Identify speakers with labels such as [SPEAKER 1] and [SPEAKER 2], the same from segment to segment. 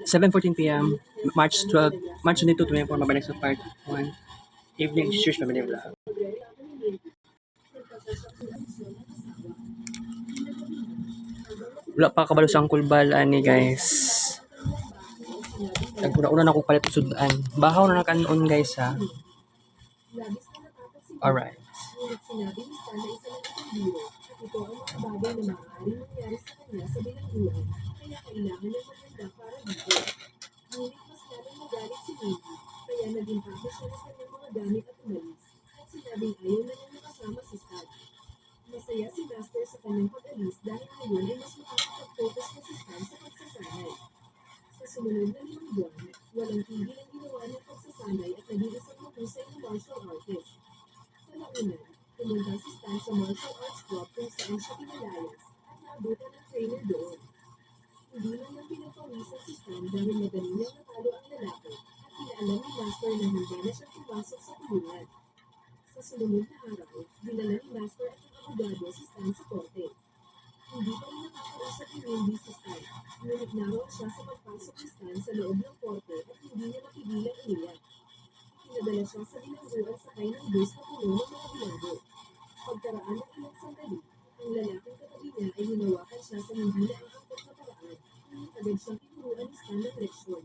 [SPEAKER 1] 7:14 p.m. March 22, 2024, mabalik sa part 1. Evening Church Family Vlog. Wala pa kabalo sa kulbal ani guys. Naguna-una na akong palit sudan. Bahaw na kanon guys ha. Alright. Ito ang mga bagay na maaaring mangyari sa kanya sa bilangguan, kaya kailangan niyang maganda para dito. Ngunit mas lalong magalit si Navy, kaya naging tapos siya ng kanyang mga gamit at umalis, at sinabing ayaw na niyang nakasama si Stan. Masaya si Master sa kanyang pag-alis dahil ngayon ay mas makakapag-focus na si Stan sa pagsasanay. Sa sumunod na 5 buwan, walang tigil ang ginawa niyang pagsasanay at naging isang mahusay na martial artist. Kalaunan, pumunta si Stan sa martial arts club kung saan siya pinalayas at naabutan ng trainer doon. Hindi naman pinapawisan si Stan dahil madali niyang natalo ang lalaki at pinaalam ni Master na handa na siyang pumasok sa kulungan. Sa sumunod na araw, dinala ni Master at ang abogado si Stan sa korte. Hindi pa rin nakakausap ni Wendy si Stan, ngunit naroon siya sa pagpasok ni Stan sa loob ng korte at hindi niya mapigilang umiyak. Pinadala siya sa bilangguan sakay ng bus na puno ng mga bilanggo. Pagkaraan ng ilang sandali, ang lalaking katabi niya ay hinawakan siya sa hindi na angkot na paraan, ngunit agad siyang tinuruan ni Stan ng leksyon.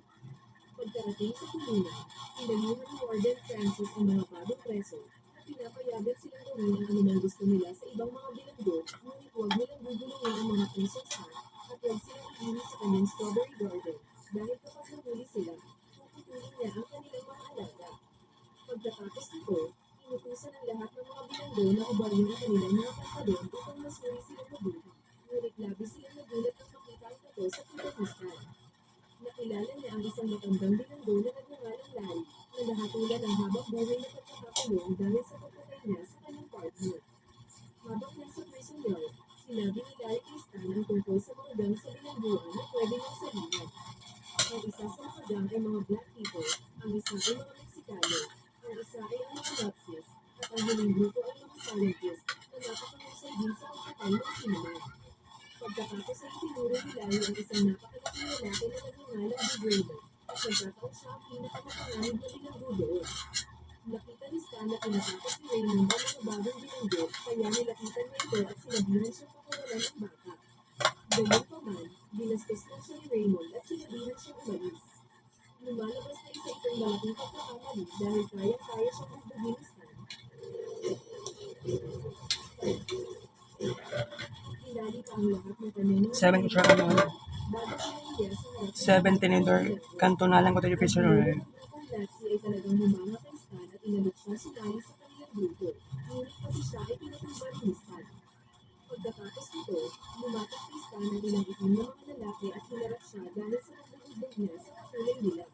[SPEAKER 1] Pagkarating sa kulungan, pinalihan ni Warden Francis ang mga bagong preso at pinapayagan silang gawin ang anumang gusto nila sa ibang mga bilanggo, ngunit huwag nilang gugulungin ang mga presong Stan at huwag silang iinis sa kanyang strawberry garden dahil kapag nahuli sila, puputulin niya ang kanilang mga alaga. Pagkatapos nito, inutusan ang lahat ng mga bilanggo na ubarin ang kanilang mga pantadon upang masuri silang mabuti, ngunit labis silang nagulat nang makita ang tato sa pulat ni Stan. Nakilala niya ang isang matandang bilanggo na nagngangalang Larry na nahatulan ang habang buhay na pagkakakulong dahil sa pagpatay niya sa kanyang partner. Habang nasa prison yard, sinabi ni Larry kay Stan ang tungkol sa mga gang sa bilangguan na pwede niyang sabihan. Ang isa sa mga gang ay mga black people, ang isa ay mga Meksikano, ang isa ay ang mga Nazis, at ang huling grupo ay mga scientists na napakahusay din sa pagkakal ng sinuman. Pagkatapos ay tinuro ni Larry ang isang napakalaking lalaki na nagngangalang Big Raymond at nagkataon siya ang pinakamapanganib na bilanggo doon. Nakita ni Stan na tinatapos ni Raymond ang mga bagong bilanggo, kaya nilapitan niya ito at sinabihan siyang pakawalan ng bata. Ganun pa man, binastos lang siya ni Raymond at sinabihan siyang umalis. Lumalabas na isa itong malaking pagkakamali dahil kayang-kaya siyang bugbugin ni Stan. Hinali pa ang lahat ng kanyang mga 7
[SPEAKER 2] Bago sila
[SPEAKER 1] Yes.
[SPEAKER 2] sa harap
[SPEAKER 1] 7 tinidor kanto na lang ko tayo official or
[SPEAKER 2] ang Nazi ay talagang humanga kay Stan at inalok siya si Larry sa kanilang grupo. Ngunit pati siya ay pinatumbar ni Stan. Pagkatapos nito, lumapit kay Stan ang ilang itim na mga lalaki at hinarap siya dahil sa pagbubugbog niya sa kakulay nila.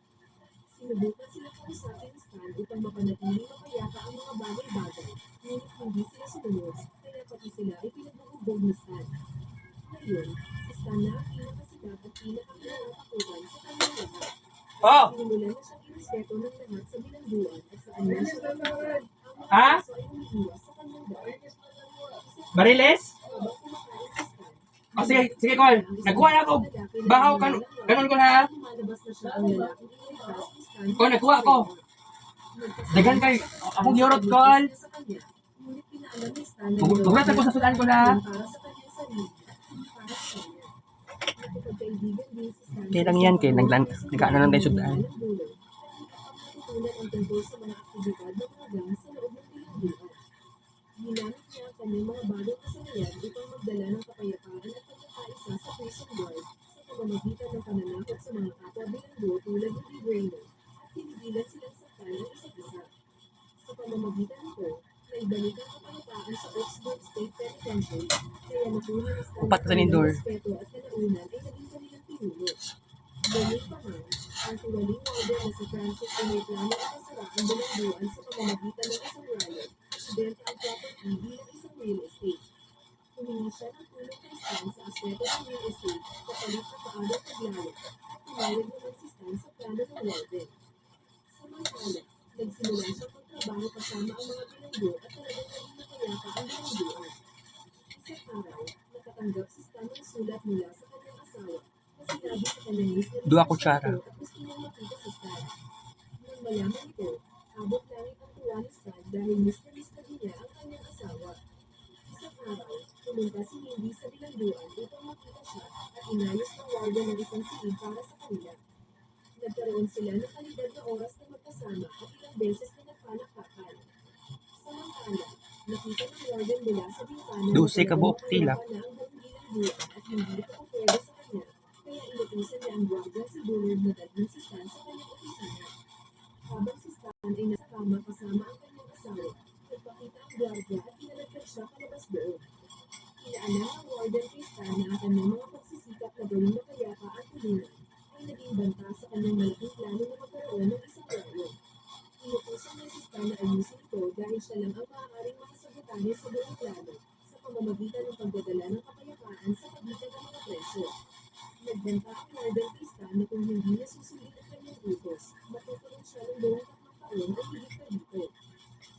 [SPEAKER 2] Sinubukan sila kausapin ni Stan upang mapanatiling mapayapa ang mga bagay-bagay, ngunit hindi sila sumunod, kaya pati sila ay pinagbubugbog ni Stan. Ngayon, si Stan na ang pinakasikat at pinakakinakatakutan sa kanyang lahat.
[SPEAKER 1] Oh!
[SPEAKER 2] Sinimulan na siyang irespeto ng lahat sa bilangguan at sa kanya siya pagkakas, ang mga
[SPEAKER 1] Ha?
[SPEAKER 2] kaso ay umiiwas sa kanyang daan.
[SPEAKER 1] Bariles?
[SPEAKER 2] Habang kumakain si Stan,
[SPEAKER 1] O sige Col. Nagkuha na ako. Bahaw kanon ko na.
[SPEAKER 2] lumalabas na siya ang lalaking iniligtas ni Stan.
[SPEAKER 1] Col, nagkuha ako. Dagan kay akong giorot Col.
[SPEAKER 2] Sa kanya, ngunit pinaalam ni Stan na
[SPEAKER 1] Buhat ako sa sudan ko na.
[SPEAKER 2] para sa kanyang sarili at hindi para sa kanya. Nakipagkaibigan din si Stan
[SPEAKER 1] Kaya lang yan, kaya nagkaano lang tayo sudan.
[SPEAKER 2] Natutunan ang tungkol sa mga aktibidad ng mga gang sa loob ng bilangguan. Ginamit niya ang kanyang mga bagong kasanayan upang magdala ng kapayapaan at pagkakaisa sa prison guard sa pamamagitan ng pananakot sa mga kapwa bilanggo tulad ni Big Raymond at pinigilan silang saktan ng isa't isa. Sa pamamagitan nito, naibalik ang kapayapaan sa Oxford State Penitentiary, kaya nakuha ni Stan
[SPEAKER 1] Upat ka sa nindor.
[SPEAKER 2] respeto at kalaunan ay naging kanilang pinuno. Ganun pa man, ang tuwaling warden na si Francis ay may plano na kasara ang bilangguan sa pamamagitan ng isang riot at ibenta ang property bilang isang real estate. Humingi siya ng tulong kay Stan sa aspeto ng real estate kapalit na paadong paglawak at pumayag naman si Stan sa plano ng warden. Samantala, nagsimula siyang pagtrabaho kasama ang mga bilanggo at talagang naging mapayapa ang bilangguan. Isang araw, nakatanggap si Stan ng sulat mula sa kanyang asawa na sinabi sa kanyang miss na
[SPEAKER 3] 2 kutsara.
[SPEAKER 2] At gusto niyang makita si Stan. Nang malaman ito, abot langit ang tuwa ni Stan dahil miss na din niya ang kanyang asawa. Isang araw, pumunta si Mindy sa bilangguan upang makita siya at inayos ng warden ng isang silid para sa kanila. Nagkaroon sila ng kalidad na oras na magkasama at ilang beses na nagpalakpakan. Samantala, nakita ng warden mula sa bintana na
[SPEAKER 3] 12 ka buok tilak.
[SPEAKER 2] na ang buong bilangguan at hindi ito pwede sa kanya, kaya inutusan niya ang gwardiya si Bullard na dalhin si Stan sa kanyang opisina. Habang si Stan ay nasa kama kasama ang kanyang asawa, nagpakita ang gwardiya at pinalagyan siya palabas doon. Inaalam ng warden kay Stan na ang kanyang mga pagsisikap na gawing mapayapa at tulingan ay naging banta sa kanyang malaking plano na magkaroon ng isang rayo. Inutusan niya si Stan na ayusin ito dahil siya lang ang maaaring makasagutan sa buong plano sa pamamagitan ng pagdadala ng kapayapaan sa pagitan ng mga preso. Nagbanta ang warden kay Stan na kung hindi niya susundin ang kanyang utos, matutuloy siya ng 23 taon o higit pa dito.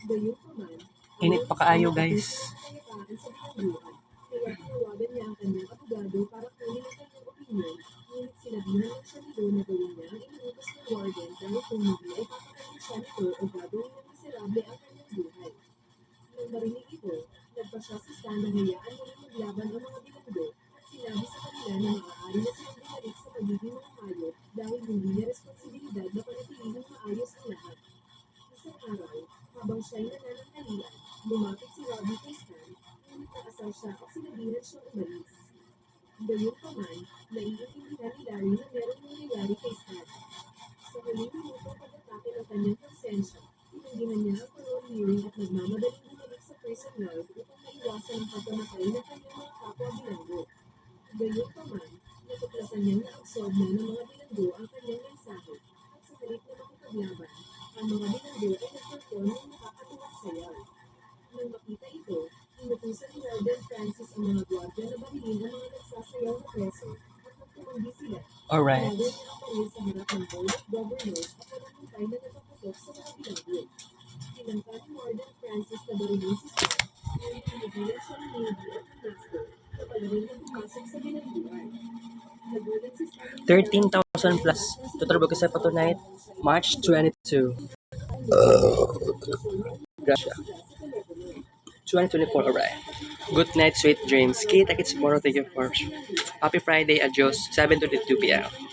[SPEAKER 2] Gayunpaman,
[SPEAKER 3] Init pa kaayo, guys.
[SPEAKER 2] kapayapaan sa bilangguan, kaya tinawagan niya ang kanyang abogado para kunin ang kanyang opinyon, ngunit sinabihan lang siya nito na gawin niya ang inuutos ng warden dahil kung hindi ay papatayin siya nito o gagawin ng miserable ang kanyang buhay. Nang marinig ito, nagpa siya si Stan na hayaan muling maglaban ang mga bilanggo at sinabi sa kanila na maaari na silang bumalik sa pagiging mga hayop dahil hindi niya responsibilidad na panatilihing maayos ang lahat. Isang araw, habang siya'y nananangalian, lumapit si Robbie kay Stan, ngunit naasar siya at sinabihan siyang umalis. Gayunpaman, naiintindihan ni Larry na merong nangyayari kay Stan. Sa huling minuto pagkatapos ng kanyang konsensya, tinanggihan niya ang parole hearing at nagmamadaling bumalik sa prison yard upang maiwasan ang pagkamatay ng kanyang mga kapwa bilanggo. Gayunpaman, natuklasan niyang na-absorb na ng mga bilanggo ang kanyang mensahe at sa halip na makipaglaban, ang mga bilanggo ay nagperform ng nakakatuwang sayaw. Nang makita ito, inutusan ni Warden Francis ang mga gwardiya na barilin ang mga nagsasayaw na preso at magtumanggi sila.
[SPEAKER 3] Alright.
[SPEAKER 2] Tinawag niya ang baril sa harap ng Board of Governors at walang hintay na nagpaputok sa mga bilanggo. Tinangka ni Warden Francis na barilin si Stan, ngunit pinigilan siya ng Navy at ng Master na palarin na pumasok sa bilangguan. Nagulat si Stan na
[SPEAKER 3] 13,000 plus. Total book sa tonight, March 22. Gracia. 2024, alright. Good night, sweet dreams. Kita kits tomorrow. Thank you for Happy Friday. Adios. 7:22 p.m.